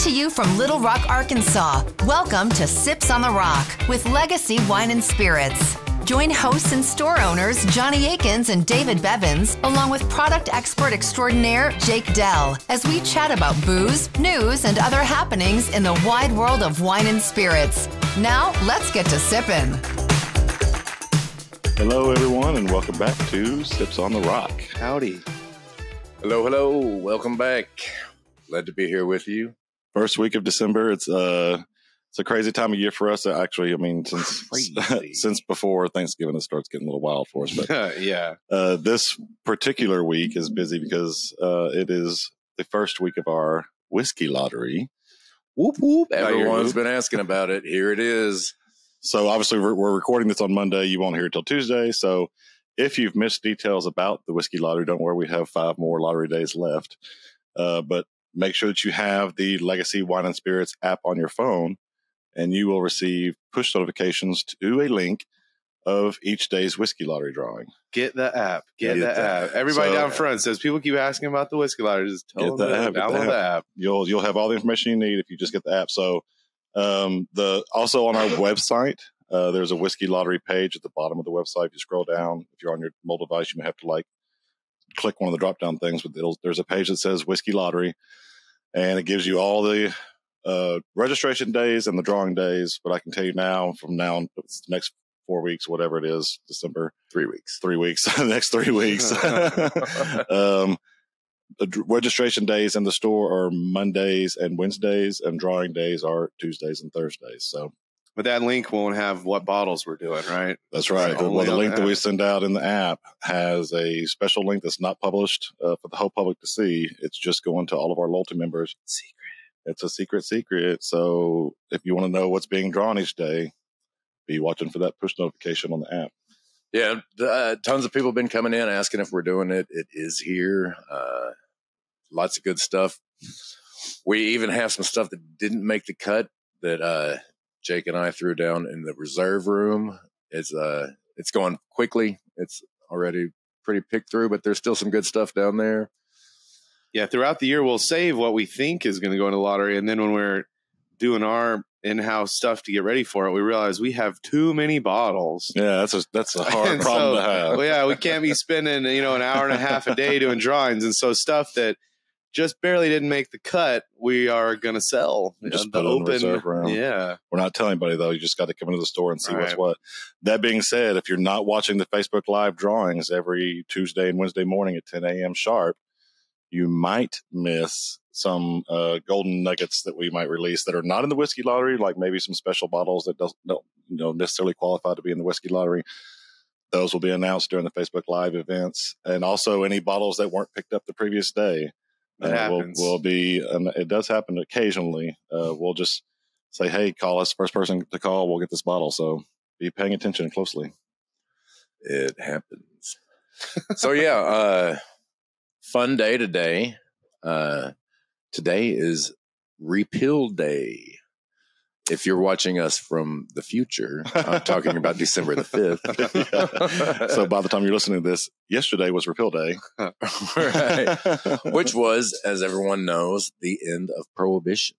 to you from Little Rock, Arkansas. Welcome to Sips on the Rock with Legacy Wine and Spirits. Join hosts and store owners Johnny Akins and David Bevins, along with product expert extraordinaire Jake Dell, as we chat about booze, news, and other happenings in the wide world of wine and spirits. Now, let's get to sipping. Hello, everyone, and welcome back to Sips on the Rock. Howdy. Hello. Welcome back. Glad to be here with you. First week of December. It's a crazy time of year for us. Actually, I mean, since before Thanksgiving, it starts getting a little wild for us. But yeah, this particular week is busy because it is the first week of our whiskey lottery. Whoop whoop! Everyone's been asking about it. Here it is. So obviously, we're recording this on Monday. You won't hear it till Tuesday. So if you've missed details about the whiskey lottery, don't worry. We have 5 more lottery days left. But make sure that you have the Legacy Wine and Spirits app on your phone, and you will receive push notifications to a link of each day's whiskey lottery drawing. Get the app. Get the app. Everybody down front says people keep asking about the whiskey lottery. Just tell them to download the app. You'll have all the information you need if you just get the app. So also on our website, there's a whiskey lottery page at the bottom of the website. If you scroll down, if you're on your mobile device, you may have to click one of the drop down things, but there's a page that says whiskey lottery, and it gives you all the registration days and the drawing days. But I can tell you now, from now on, the next 4 weeks, whatever it is, December, 3 weeks, the next 3 weeks. The registration days in the store are Mondays and Wednesdays, and drawing days are Tuesdays and Thursdays. So, but that link won't have what bottles we're doing, right? That's right. Well, the link that we send out in the app has a special link that's not published for the whole public to see. It's just going to all of our loyalty members. Secret. It's a secret. So if you want to know what's being drawn each day, be watching for that push notification on the app. Yeah, tons of people have been coming in asking if we're doing it. It is here. Lots of good stuff. We even have some stuff that didn't make the cut that Jake and I threw down in the reserve room. It's going quickly. It's already pretty picked through, but there's still some good stuff down there. Yeah, throughout the year, we'll save what we think is going to go into the lottery. And then when we're doing our in-house stuff to get ready for it, we realize we have too many bottles. Yeah, that's a hard problem to have. Well, yeah, we can't be spending, an hour and a half a day doing drawings. And so stuff that just barely didn't make the cut, we are going to sell. Just put it in the reserve room. Yeah. We're not telling anybody, though. You just got to come into the store and see what's what. That being said, if you're not watching the Facebook Live drawings every Tuesday and Wednesday morning at 10 a.m. sharp, you might miss some golden nuggets that we might release that are not in the whiskey lottery, like maybe some special bottles that don't necessarily qualify to be in the whiskey lottery. Those will be announced during the Facebook Live events. And also any bottles that weren't picked up the previous day. Will be, it does happen occasionally. We'll just say, hey, call us. First person to call, we'll get this bottle. So be paying attention closely. It happens. So, fun day today. Today is repealed day. If you're watching us from the future, I'm talking about December the 5th. Yeah. So by the time you're listening to this, yesterday was repeal day. Right. Which was, as everyone knows, the end of Prohibition.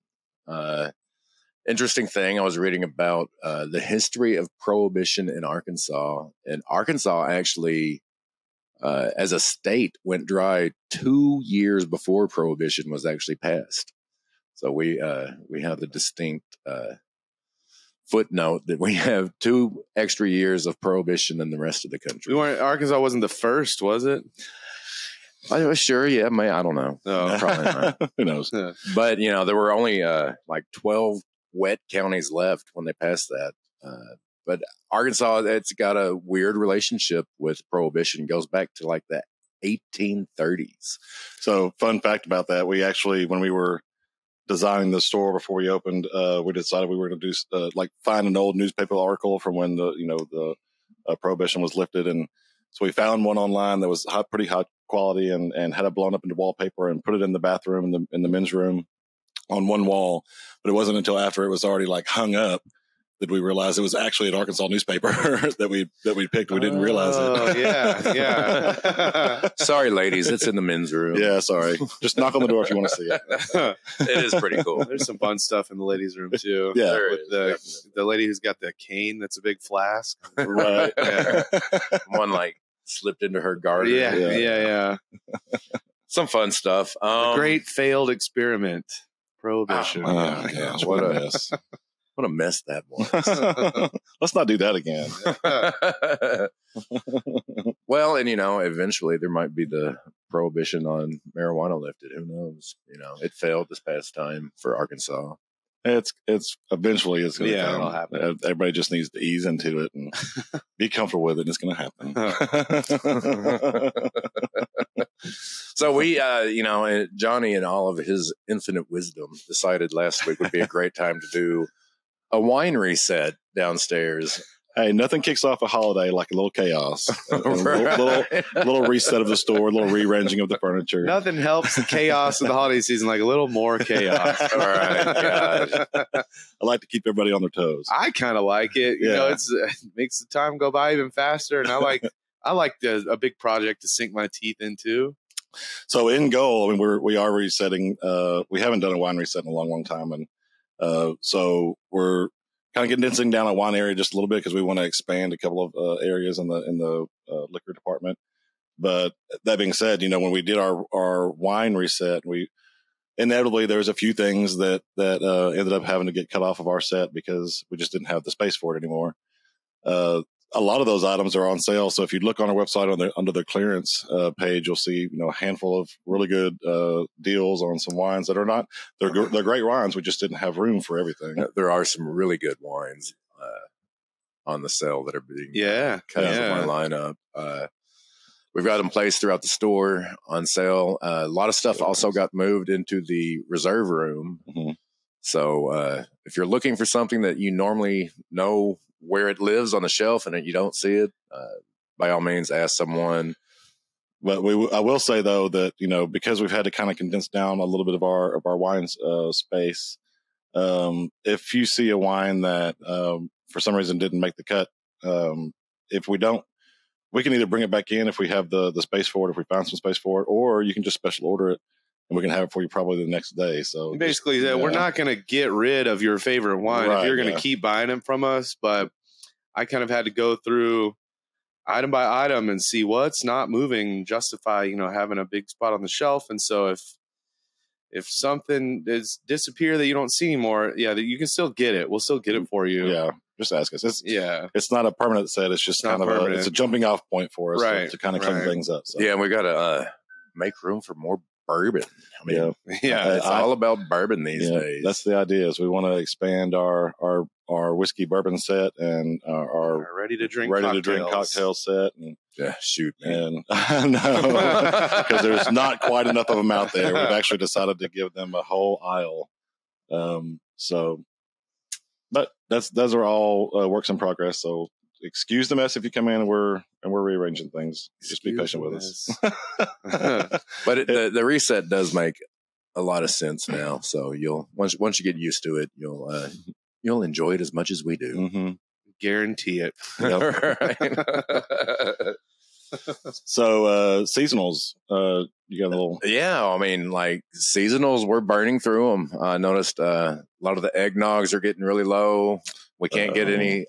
Interesting thing, I was reading about the history of Prohibition in Arkansas. And Arkansas actually, as a state, went dry 2 years before Prohibition was actually passed. So we have the distinct footnote that we have 2 extra years of Prohibition than the rest of the country. Arkansas wasn't the first, was it? I was sure, yeah, I don't know. Oh. Probably not. Who knows? Yeah. But, there were only 12 wet counties left when they passed that. But Arkansas, it's got a weird relationship with Prohibition. It goes back to the 1830s. So fun fact about that, we actually, when we were designing the store before we opened, we decided we were going to do find an old newspaper article from when the Prohibition was lifted, and so we found one online that was pretty high quality and had it blown up into wallpaper and put it in the bathroom in the men's room on one wall. But it wasn't until after it was already hung up did we realize it was actually an Arkansas newspaper that we picked. We didn't realize it. Yeah. Sorry, ladies, it's in the men's room. Yeah, sorry. Just knock on the door if you want to see it. It is pretty cool. There's some fun stuff in the ladies' room too. Yeah, with the lady who's got the cane that's a big flask. Right. Yeah. One like slipped into her garter. Yeah. Some fun stuff. The great failed experiment, Prohibition. Oh, gosh, what a mess. What a mess that was. Let's not do that again. Well, and eventually there might be the prohibition on marijuana lifted. Who knows? It failed this past time for Arkansas. It's eventually it's going to come. It'll happen. Everybody just needs to ease into it and be comfortable with it. And it's going to happen. So we, Johnny and all of his infinite wisdom decided last week would be a great time to do a wine reset downstairs. Hey, nothing kicks off a holiday like a little chaos. A little reset of the store, a little rearranging of the furniture. Nothing helps the chaos of the holiday season like a little more chaos. All right. Gosh. I like to keep everybody on their toes. I kind of like it. It makes the time go by even faster. And I like a big project to sink my teeth into. So in goal, I mean, we are resetting. We haven't done a wine reset in a long time. And so we're kind of condensing down a wine area just a little bit because we want to expand a couple of areas in the liquor department. But that being said, when we did our wine reset, inevitably there was a few things that ended up having to get cut off of our set because we just didn't have the space for it anymore. A lot of those items are on sale. So if you look on our website under the clearance page, you'll see a handful of really good deals on some wines that are not they're great wines. We just didn't have room for everything. There are some really good wines on the sale that are being cut out of my lineup. We've got them placed throughout the store on sale. A lot of stuff also got moved into the reserve room. Mm-hmm. So if you're looking for something that you normally know where it lives on the shelf and you don't see it, by all means, ask someone. But I will say though that because we've had to kind of condense down a little bit of our wines space. If you see a wine that for some reason didn't make the cut, if we don't, we can either bring it back in if we have the space for it, if we find some space for it, or you can just special order it. And we can have it for you probably the next day. So basically, we're not going to get rid of your favorite wine if you're going to keep buying them from us. But I kind of had to go through item by item and see what's not moving, justify having a big spot on the shelf. And so if something is disappear that you don't see anymore, you can still get it. We'll still get it for you. Yeah, just ask us. It's not a permanent set. It's just kind of it's a jumping off point for us to kind of clean things up. So. Yeah, and we got to make room for more bourbon. I mean, it's all about bourbon these days. That's the idea. Is we want to expand our whiskey bourbon set and our ready to drink cocktail set. And, shoot, man. And I know because there's not quite enough of them out there. We've actually decided to give them a whole aisle. But those are all works in progress. So excuse the mess if you come in and we're rearranging things. Just be patient with us. But the reset does make a lot of sense now. So you'll once you get used to it, you'll enjoy it as much as we do. Mm-hmm. Guarantee it. So seasonals, you got a little. Yeah, I mean, like seasonals, we're burning through them. I noticed a lot of the eggnogs are getting really low. We can't get any.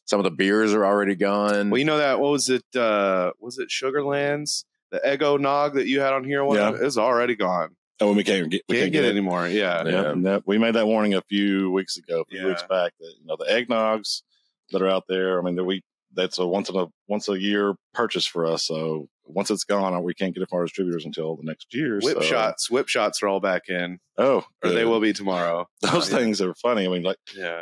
Some of the beers are already gone. Well, that, what was it? Was it Sugarlands? The Eggo Nog that you had on here? It's already gone. Oh, we can't get it anymore. Yeah. We made that warning a few weeks ago, a few weeks back that, the eggnogs that are out there. I mean, that's a once a year purchase for us. So once it's gone, we can't get it from our distributors until the next year. Whip shots are all back in. Oh, or they will be tomorrow. Those things are funny. I mean, I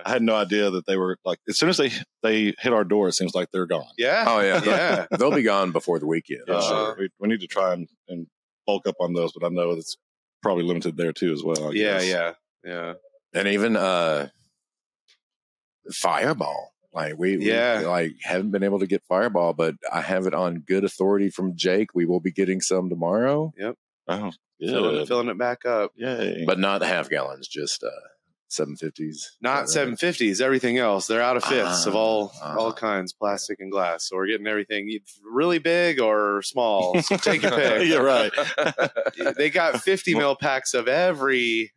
had no idea that they were as soon as they hit our door, it seems like they're gone. Yeah. Oh yeah. Yeah. They'll be gone before the weekend. Sure. We need to try and bulk up on those, but I know it's probably limited there too as well. I guess. Yeah. And even Fireball. Like we haven't been able to get Fireball, but I have it on good authority from Jake. We will be getting some tomorrow. Yep. Oh, yeah. Filling it back up. Yay. But not half gallons, just 750s. Not 750s, everything else. They're out of fifths of all kinds, plastic and glass. So we're getting everything really big or small. So take your pick. You're right. They got 50 mil packs of every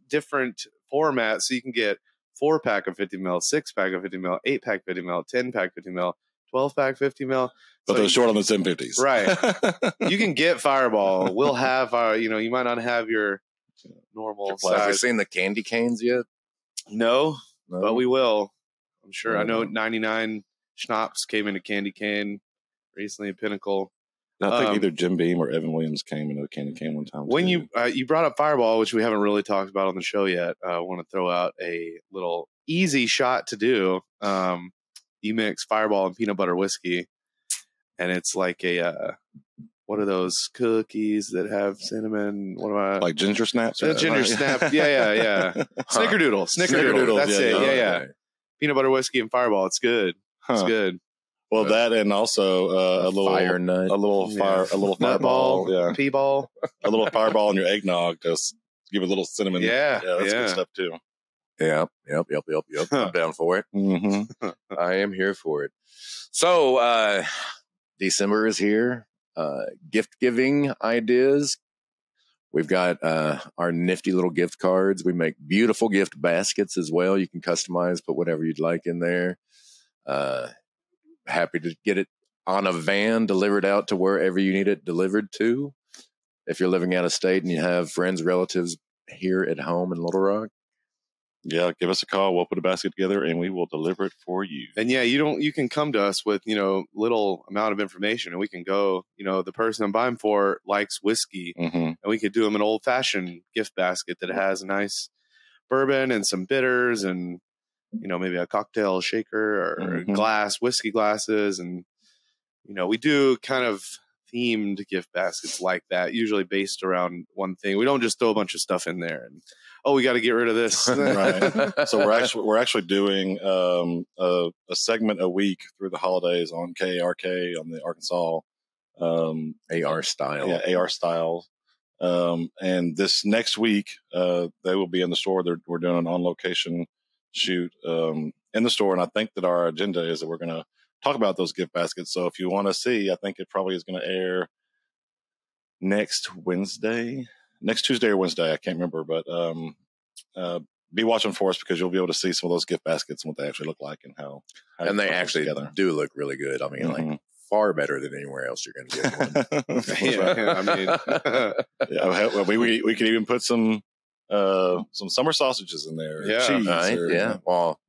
different format. So you can get 4-pack of 50 mil, 6-pack of 50 mil, 8-pack 50 mil, 10-pack 50 mil, 12-pack 50 mil. But they're short on the 750s. Right. You can get Fireball. We'll have you might not have your normal size. Have you seen the candy canes yet? No, but we will. I'm sure. I know 99 Schnapps came in a candy cane recently at Pinnacle. I think either Jim Beam or Evan Williams came into a candy cane one time. When you brought up Fireball, which we haven't really talked about on the show yet, I want to throw out a little easy shot to do. You mix Fireball and peanut butter whiskey, and it's like a what are those cookies that have cinnamon? What am I like ginger snaps? Ginger snap. Yeah. Snickerdoodle. That's it. Yeah. Peanut butter whiskey and Fireball. It's good. It's good. Well, that and also a little fire nut, a little fireball, pea ball, a little fireball in your eggnog to give it a little cinnamon. Yeah, that's good stuff too. Yep. I'm down for it. Mm-hmm. I am here for it. So December is here. Gift giving ideas. We've got our nifty little gift cards. We make beautiful gift baskets as well. You can customize, put whatever you'd like in there. Happy to get it on a van delivered out to wherever you need it delivered to. If you're living out of state and you have friends, relatives here at home in Little Rock, yeah, give us a call. We'll put a basket together and we will deliver it for you. And yeah, you can come to us with, little amount of information and we can go, the person I'm buying for likes whiskey and we could do them an old fashioned gift basket that has a nice bourbon and some bitters and, maybe a cocktail shaker or glass, whiskey glasses. And, we do kind of themed gift baskets like that, usually based around one thing. We don't just throw a bunch of stuff in there and, we got to get rid of this. Right. So we're actually doing a segment a week through the holidays on KARK on the Arkansas AR style. Yeah, AR style. And this next week, they will be in the store. We're doing an on-location shoot in the store. And I think that our agenda is that we're going to talk about those gift baskets. So if you want to see, I think it probably is going to air next Tuesday or Wednesday. I can't remember, but be watching for us because you'll be able to see some of those gift baskets and what they actually look like and how and they actually do look really good. I mean, like far better than anywhere else you're going to get one. We could even put some summer sausages in there. Yeah, cheese right. Well,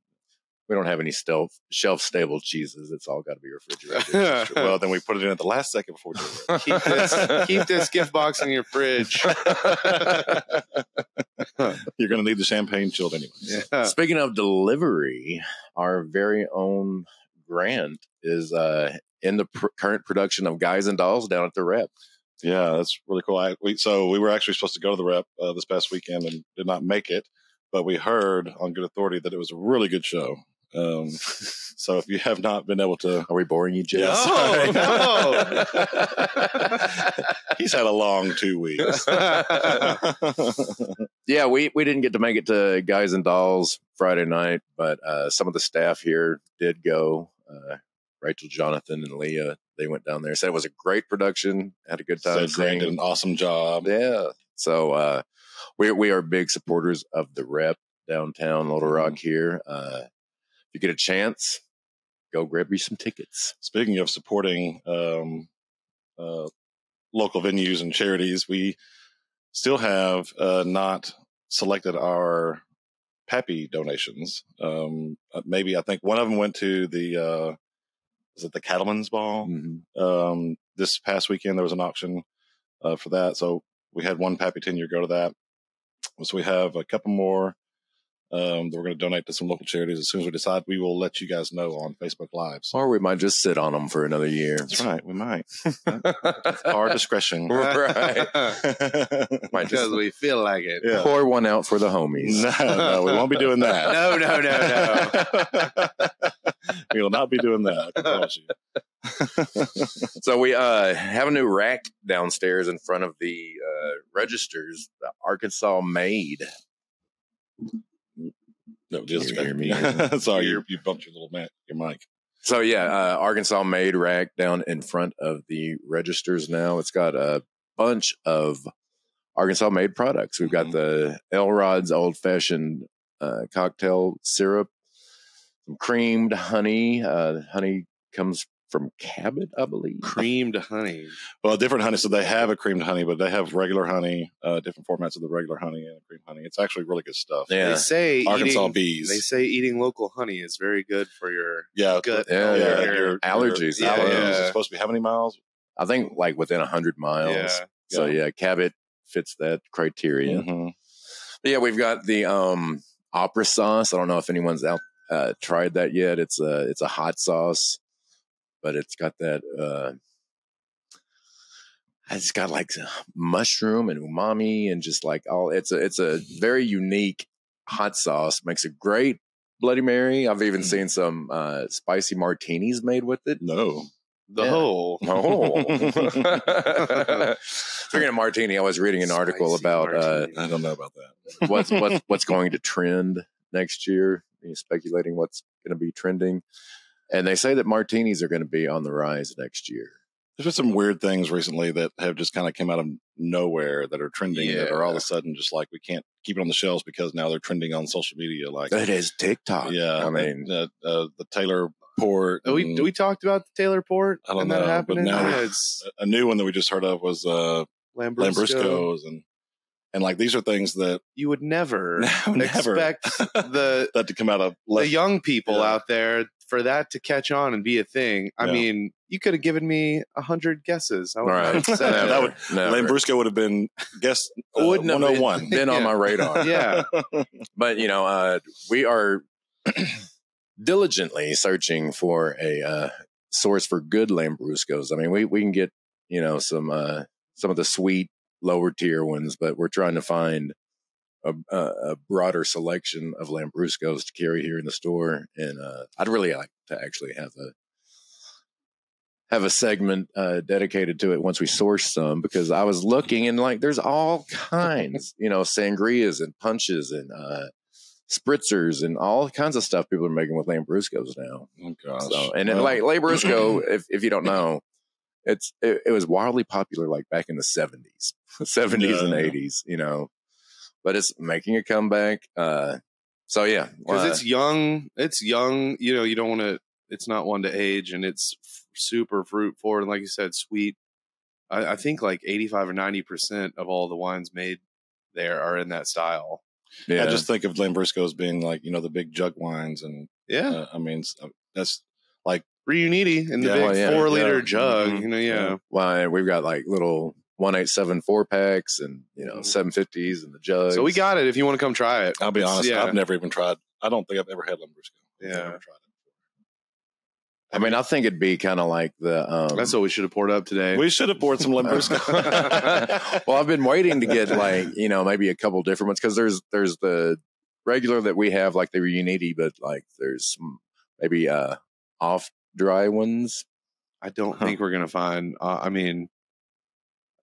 we don't have any shelf stable cheeses. It's all got to be refrigerated. Well, then we put it in at the last second before we do it. Keep this gift box in your fridge. You're going to need the champagne chilled anyway. Yeah. Speaking of delivery, our very own Grant is in the current production of Guys and Dolls down at the Rep. Yeah, that's really cool. So we were actually supposed to go to the Rep this past weekend and did not make it, but we heard on good authority that it was a really good show. So if you have not been able to, are we boring you, Jay? Yes. No. He's had a long 2 weeks. Yeah, we didn't get to make it to Guys and Dolls Friday night, but some of the staff here did go. Rachel, Jonathan, and Leah, they went down there. Said it was a great production. Had a good time. Grant did an awesome job. Yeah. So we are big supporters of the Rep downtown Little Rock here. If you get a chance, go grab you some tickets. Speaking of supporting local venues and charities, we still have not selected our Pappy donations. Maybe I think one of them went to the is it the Cattleman's Ball? Mm-hmm. This past weekend there was an auction for that, so we had one Pappy tenure go to that. So we have a couple more that we're going to donate to some local charities. As soon as we decide, we will let you guys know on Facebook Live. So. Or we might just sit on them for another year. That's right. We might. That's our discretion. Right. Because we feel like it. Yeah. Pour one out for the homies. No, we won't be doing that. No. We will not be doing that. I can promise you. So we have a new rack downstairs in front of the registers, the Arkansas made. No, just you hear me. Sorry, you bumped your mic. So yeah, Arkansas made rack down in front of the registers now. It's got a bunch of Arkansas made products. We've got the Elrod's old fashioned cocktail syrup, some creamed honey. Honey comes from Cabot, I believe. Creamed honey. Well, different honey. So they have a creamed honey, but they have regular honey, different formats of the regular honey and cream honey. It's actually really good stuff. Yeah. They say Arkansas bees. They say eating local honey is very good for your gut. Your allergies. Your allergies. It's supposed to be how many miles? I think like within 100 miles. Yeah. So yeah, Cabot fits that criteria. Mm-hmm. Yeah, we've got the opera sauce. I don't know if anyone's tried that yet. It's a hot sauce, but it's got that. It's got like mushroom and umami and just like all. It's a very unique hot sauce. Makes a great Bloody Mary. I've even seen some spicy martinis made with it. No. Speaking of martini, I was reading an article about I don't know about that. what's going to trend next year. Speculating what's going to be trending, and they say that martinis are going to be on the rise next year. There's been some weird things recently that have just kind of come out of nowhere that are trending that are all of a sudden just like we can't keep it on the shelves because now they're trending on social media. Like it is TikTok. Yeah, I mean the Taylor Port. We talked about the Taylor Port. I don't know, that happening. but now It's a new one that we just heard of was Lambrusco's and like these are things that you would never expect that to come out of the young people out there for that to catch on and be a thing. I mean, you could have given me 100 guesses. I would have said that. Lambrusco would have been guess 101. Been on my radar. Yeah, but we are diligently searching for a source for good Lambruscos. I mean, we can get some of the sweet lower tier ones, but we're trying to find a broader selection of Lambruscos to carry here in the store. And I'd really like to actually have a segment dedicated to it once we source some, because I was looking and like there's all kinds, sangrias and punches and spritzers and all kinds of stuff people are making with Lambruscos now. Oh gosh. So, and then like Lambrusco, if you don't know, it was wildly popular like back in the 70s and 80s, but it's making a comeback. So yeah, because it's young, you don't want to, it's not one to age, and it's super fruit forward. And like you said, sweet. I think like 85 or 90% of all the wines made there are in that style. Yeah. I just think of Lambrusco as being like, the big jug wines. And I mean, that's like Reuniti in the big 4-liter jug, Mm-hmm. Well, we've got like little 1.874 packs and 750s in the jug. So we got it if you want to come try it. I'll be honest, I've never even tried. I don't think I've ever had Lambrusco. Yeah. I've never tried it. I mean, I think it'd be kind of like the. That's what we should have poured up today. We should have poured some Lambrusco. Well, I've been waiting to get like maybe a couple different ones, because there's the regular that we have, like the Reuniti, but like there's some maybe off dry ones. I don't think we're gonna find. I mean,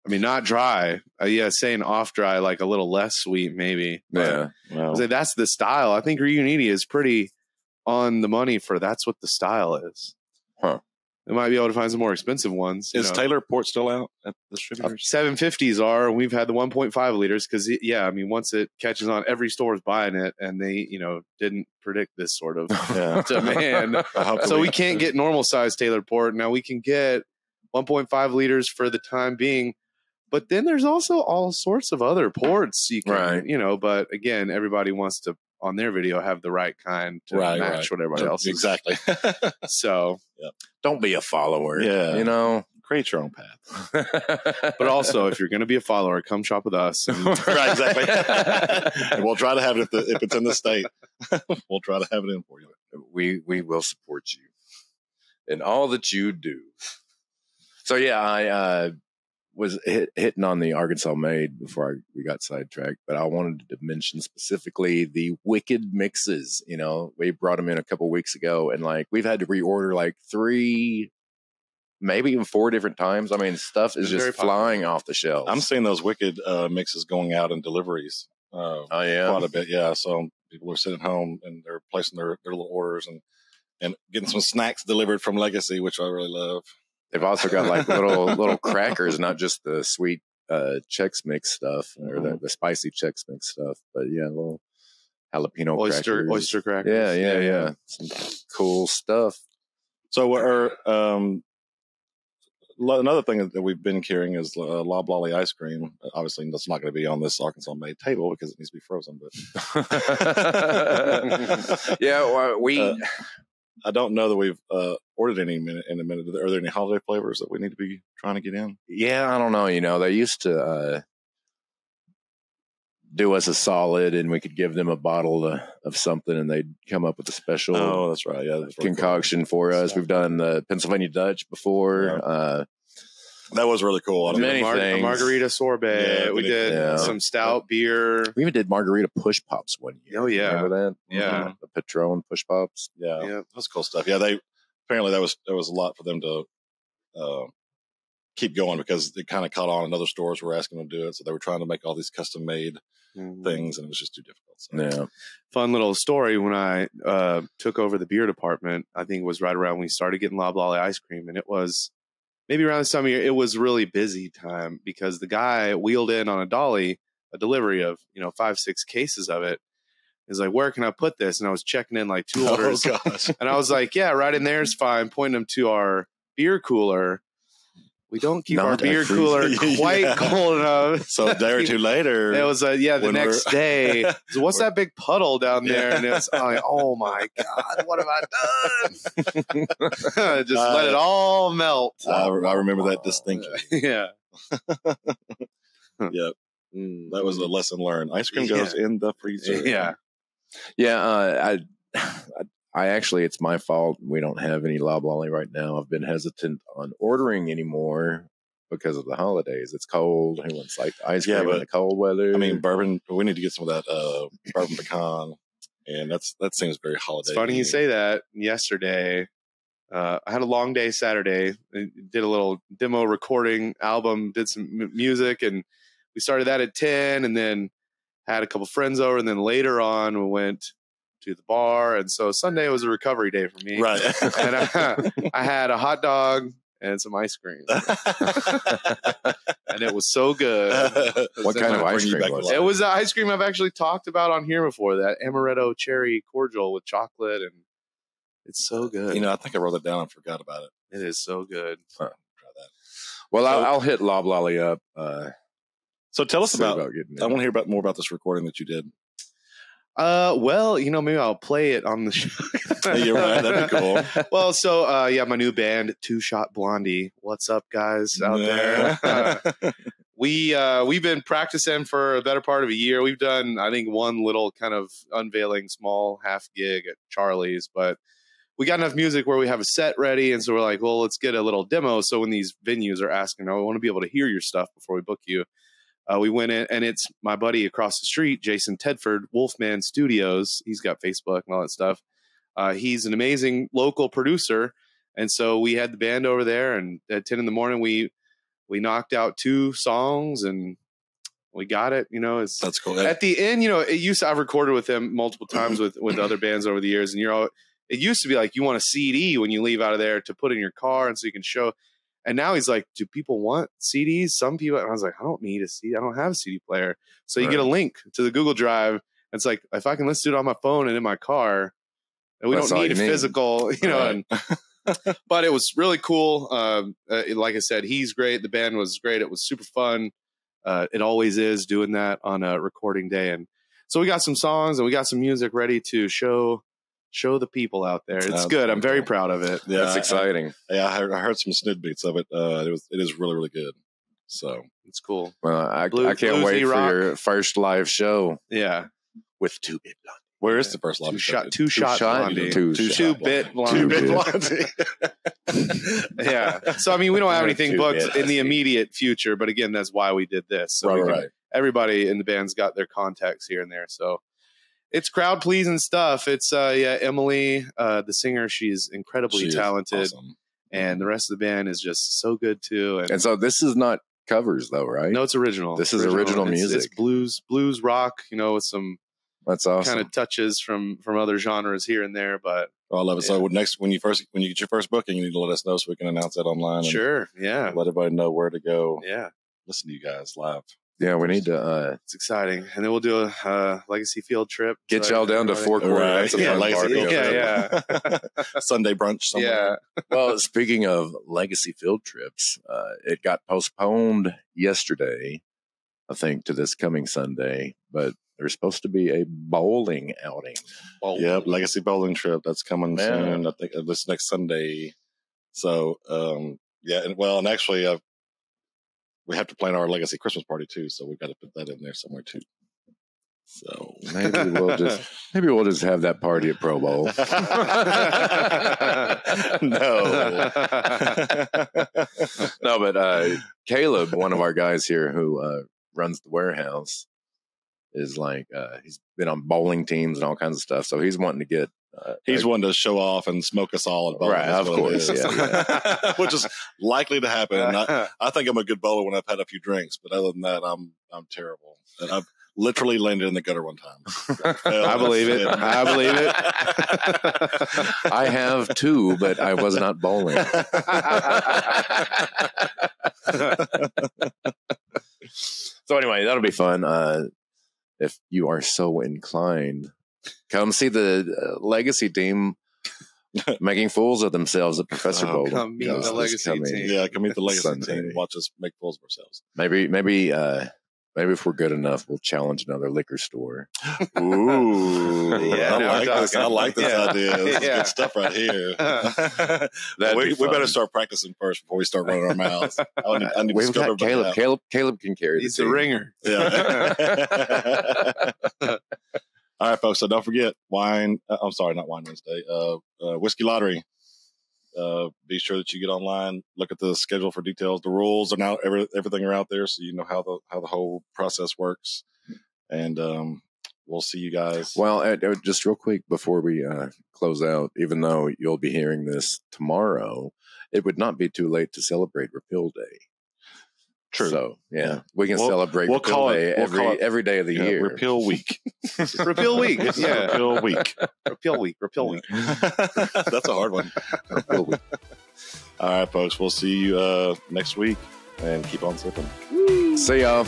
not dry. Saying off dry, like a little less sweet, maybe. Yeah, well, that's the style. I think Reuniti is pretty on the money for that's what the style is. Huh. We might be able to find some more expensive ones. Is Taylor Port still out at the distributors? 750s are. We've had the 1.5 liters because, once it catches on, every store is buying it, and they, didn't predict this sort of demand. So we can't get normal size Taylor Port. Now we can get 1.5 liters for the time being, but then there's also all sorts of other ports you can, but again, everybody wants to, on their video, have the right kind to match what everybody else is. Exactly. So don't be a follower. Yeah. Create your own path. But also, if you're going to be a follower, come shop with us. Right, exactly. And we'll try to have it if it's in the state. We'll try to have it in for you. We will support you in all that you do. So I was hitting on the Arkansas made before we got sidetracked, but I wanted to mention specifically the Wicked mixes. We brought them in a couple weeks ago, and like we've had to reorder like 3, maybe even 4 different times. I mean, stuff is just flying off the shelves. I'm seeing those Wicked mixes going out in deliveries. Oh yeah, quite a bit. Yeah, so people are sitting at home and they're placing their little orders and getting some snacks delivered from Legacy, which I really love. They've also got like little crackers, not just the sweet Chex Mix stuff or the spicy Chex Mix stuff, but yeah, little jalapeno crackers. Oyster crackers. Yeah. Some cool stuff. So another thing that we've been carrying is Lob Lolly ice cream. Obviously, that's not going to be on this Arkansas made table because it needs to be frozen. But yeah, well, I don't know that we've ordered any in a minute. Are there any holiday flavors that we need to be trying to get in? Yeah, I don't know. They used to do us a solid, and we could give them a bottle of something, and they'd come up with a special. Oh, that's right. Yeah, that's concoction for us. We've done the Pennsylvania Dutch before. Yeah. That was really cool. Many things. A margarita sorbet. We did some stout beer. We even did margarita push pops one year. Oh yeah, remember that? Yeah, the Patron push pops. Yeah, that's cool stuff. Yeah, apparently there was a lot for them to keep going because it kind of caught on. And other stores were asking them to do it, so they were trying to make all these custom made things, and it was just too difficult. So. Yeah. Fun little story. When I took over the beer department, I think it was right around when we started getting Lob Lolly ice cream, and it was maybe around this time of year. It was really busy time because the guy wheeled in on a dolly a delivery of 5-6 cases of it. He's like, "Where can I put this?" And I was checking in like 2 orders, and I was like, "Yeah, right in there is fine." Pointing them to our beer cooler. We don't keep our beer cooler quite cold enough. So a day or two later, it was the next day. So what's that big puddle down there? And it's like, oh my God, what have I done? Just let it all melt. I remember that distinctly. Yeah. Yep. That was a lesson learned. Ice cream goes in the freezer. Yeah. Yeah. I actually, it's my fault. We don't have any Lob Lolly right now. I've been hesitant on ordering anymore because of the holidays. It's cold. Who wants like ice cream in the cold weather? I mean, bourbon. We need to get some of that bourbon pecan, and that seems very holiday. It's funny you say that. Yesterday, I had a long day Saturday. I did a little demo recording album, did some music, and we started that at 10, and then had a couple friends over, and then later on we went to the bar, and so Sunday was a recovery day for me. Right. And I had a hot dog and some ice cream. And it was so good. What kind of ice cream was it? It was an ice cream I've actually talked about on here before, that amaretto cherry cordial with chocolate, and it's so good. I think I wrote it down and forgot about it. It is so good. Try that. Well, I'll hit Lob Lolly up. So tell us about I want to hear more about this recording that you did. Well, maybe I'll play it on the show. You're right. That'd be cool. Well, so, my new band, Two Shot Blondie. What's up, guys out there? We've been practicing for a better part of a year. We've done, I think, one little kind of unveiling small half gig at Charlie's, but we got enough music where we have a set ready. And so we're like, well, let's get a little demo. So when these venues are asking, I want to be able to hear your stuff before we book you. We went in, and it's my buddy across the street, Jason Tedford, Wolfman Studios. He's got Facebook and all that stuff. He's an amazing local producer. And so we had the band over there, and at 10 in the morning, we knocked out 2 songs, and we got it. That's cool. At the end, I've recorded with them multiple times with other bands over the years. And it used to be like, you want a CD when you leave out of there to put in your car, and so you can show. And now he's like, do people want CDs? Some people. And I was like, I don't need a CD. I don't have a CD player. So you get a link to the Google Drive. It's like, if I can listen to it on my phone and in my car, and we don't need a physical, Right. But it was really cool. Like I said, he's great. The band was great. It was super fun. It always is doing that on a recording day. And so we got some songs and we got some music ready to show the people out there. It's good. I'm very proud of it. Yeah, that's exciting. I heard some snippets of it. It is really, really good. So it's cool. Well, I can't wait for your first live show. Yeah, with 2-Bit Blondie. Where is the first live show? Two shot Blondie. 2-Bit Blondie. Yeah. So we don't have anything booked in the immediate future, but again, that's why we did this. So right. Everybody in the band's got their contacts here and there. So it's crowd pleasing stuff. It's Emily, the singer. She's incredibly talented, awesome. And the rest of the band is just so good too. And so this is not covers though, right? No, it's original. This is original music. It's blues rock, with some That's awesome. Kind of touches from other genres here and there, but I love it. So next, when you get your first booking, you need to let us know so we can announce that online. Sure. Yeah. Let everybody know where to go. Yeah. Listen to you guys live. Yeah, we need to. It's exciting, and then we'll do a legacy field trip. Get y'all down to Fort Worth. Right. That's a fun party. Yeah. Sunday brunch somewhere. Yeah. Well, speaking of legacy field trips, it got postponed yesterday, I think, to this coming Sunday. But there's supposed to be a bowling outing. Yep, legacy bowling trip that's coming soon. I think this next Sunday. So, and actually, we have to plan our legacy Christmas party too, so we've got to put that in there somewhere too. So maybe we'll just have that party at Pro Bowl. No, but Caleb, one of our guys here who runs the warehouse, is like he's been on bowling teams and all kinds of stuff, so he's wanting to get. He's wanting to show off and smoke us all at bowling. Right, of course. Yeah. Which is likely to happen. I think I'm a good bowler when I've had a few drinks, but other than that, I'm terrible. And I've literally landed in the gutter one time. I believe it. I have too, but I was not bowling. So anyway, that'll be fun. If you are so inclined, come see the legacy team making fools of themselves at Professor Bowl. Come meet the legacy team. Yeah, come meet the legacy team. Watch us make fools of ourselves. Maybe if we're good enough, we'll challenge another liquor store. Ooh, yeah, I like this idea. This is good stuff right here. We better start practicing first before we start running our mouths. We've got Caleb. Caleb can carry. He's the ringer. Yeah. All right, folks. So don't forget wine. I'm sorry, not Wine Wednesday. Whiskey Lottery. Be sure that you get online, look at the schedule for details. The rules are now everything are out there, so you know how the whole process works. And we'll see you guys. Well, just real quick before we close out, even though you'll be hearing this tomorrow, it would not be too late to celebrate Repeal Day. True. So we can celebrate Repeal Day every day of the year. Repeal Week. Repeal Week. Yeah. Repeal Week. Repeal Week. Repeal Week. That's a hard one. Repeal Week. All right, folks. We'll see you next week, and keep on sipping. See y'all.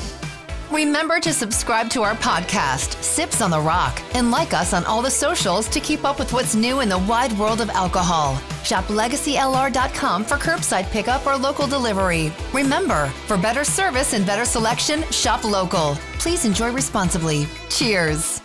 Remember to subscribe to our podcast, Sips on the Rock, and like us on all the socials to keep up with what's new in the wide world of alcohol. Shop LegacyLR.com for curbside pickup or local delivery. Remember, for better service and better selection, shop local. Please enjoy responsibly. Cheers.